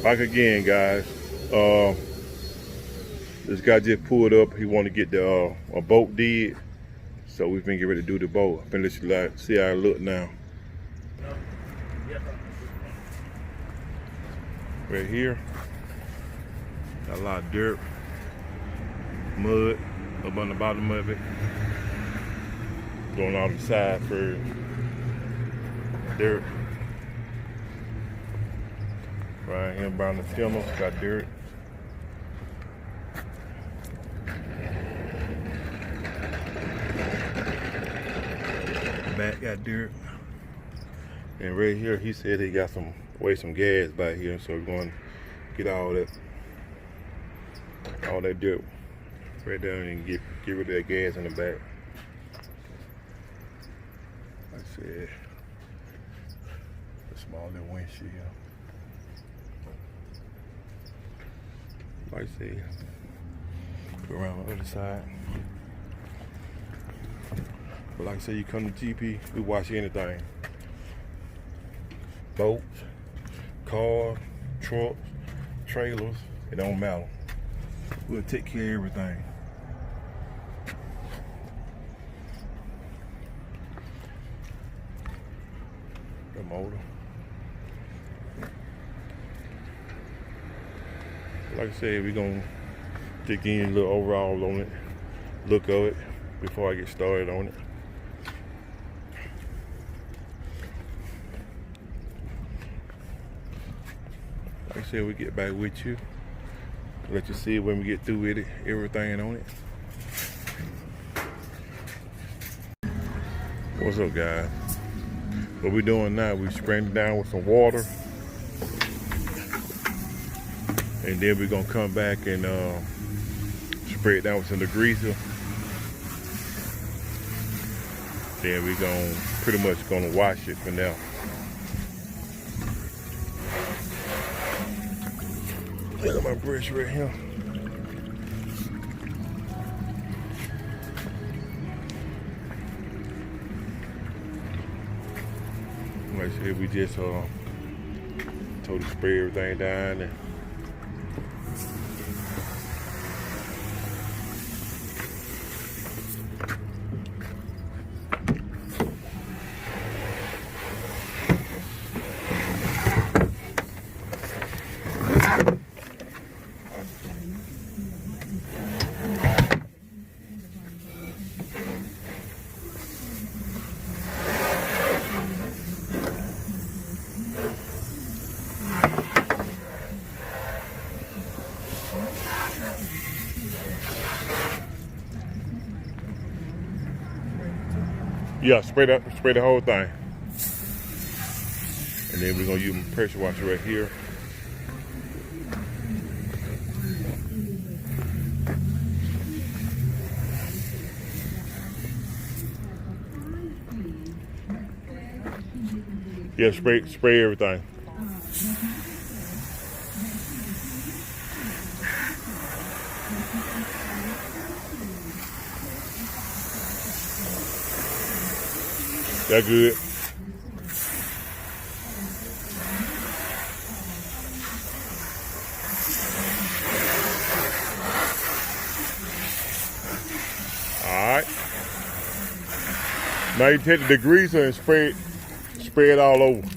Back again, guys. This guy just pulled up. He want to get the a boat did, so we've been getting ready to do the boat. I'm finna let you see how it look now. Right here, got a lot of dirt, mud up on the bottom of it. Going on the side for dirt. Right here around the stemmer, got dirt. Back got dirt. And right here, he said he got some gas back here, so we're going to get all that dirt right down and get rid of that gas in the back. Like I said, a small little windshield. Like I said, go around the other side. But like I said, you come to GP, we watch anything. Boats, cars, trucks, trailers, it don't matter. We'll take care of everything. The motor. Like I said, we're gonna dig in a little overall on it, look of it before I get started on it. Like I said, we get back with you, let you see when we get through with it, everything on it. What's up, guys? What we're doing now, we're spraying it down with some water, and then we're gonna come back and spray it down with some degreaser. Then we're gonna pretty much gonna wash it for now. Look at my brush right here. Like I said, we just totally spray everything down and yeah, spray the whole thing. And then we're gonna use a pressure washer right here. Yeah, spray everything. That good. All right. Now you take the degreaser and spray it all over.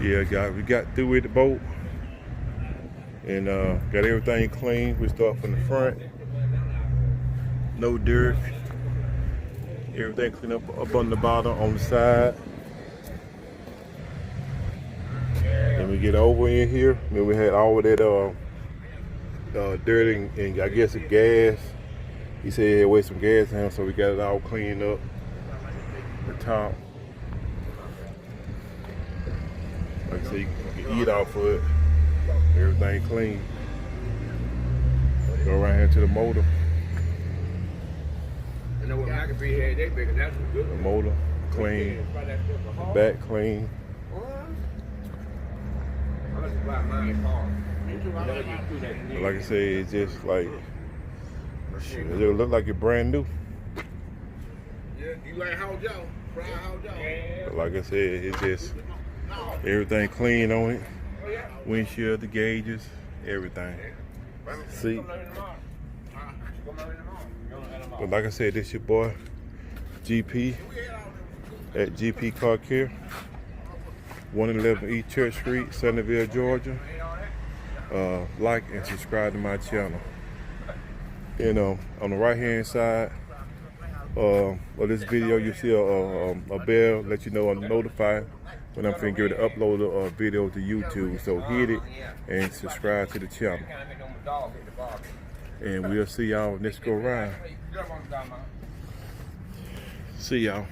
Yeah, guys, we got through with the boat and got everything clean. We start from the front, no dirt. Everything clean up on the bottom, on the side. And we get over in here. Then we had all of that dirt and I guess the gas. He said he had wasted some gas in him, so we got it all cleaned up. The top. Like I said, you can eat off of it. Everything clean. Go right here to the motor. I know what McAfee had, they big, that's good. The motor clean. The back clean. But like I said, it's just like it look like it's brand new. Yeah, you like how Joe? Fried how Joe? But like I said, it's just everything clean on it. Windshield, the gauges, everything. See. But like I said, this your boy GP at GP Car Care, 111 East Church Street, Centerville, Georgia. Like and subscribe to my channel. And on the right hand side of this video, you see a bell let you know I'm notified when I'm finna get to upload a video to YouTube. So hit it and subscribe to the channel. And we'll see y'all next go round. See y'all.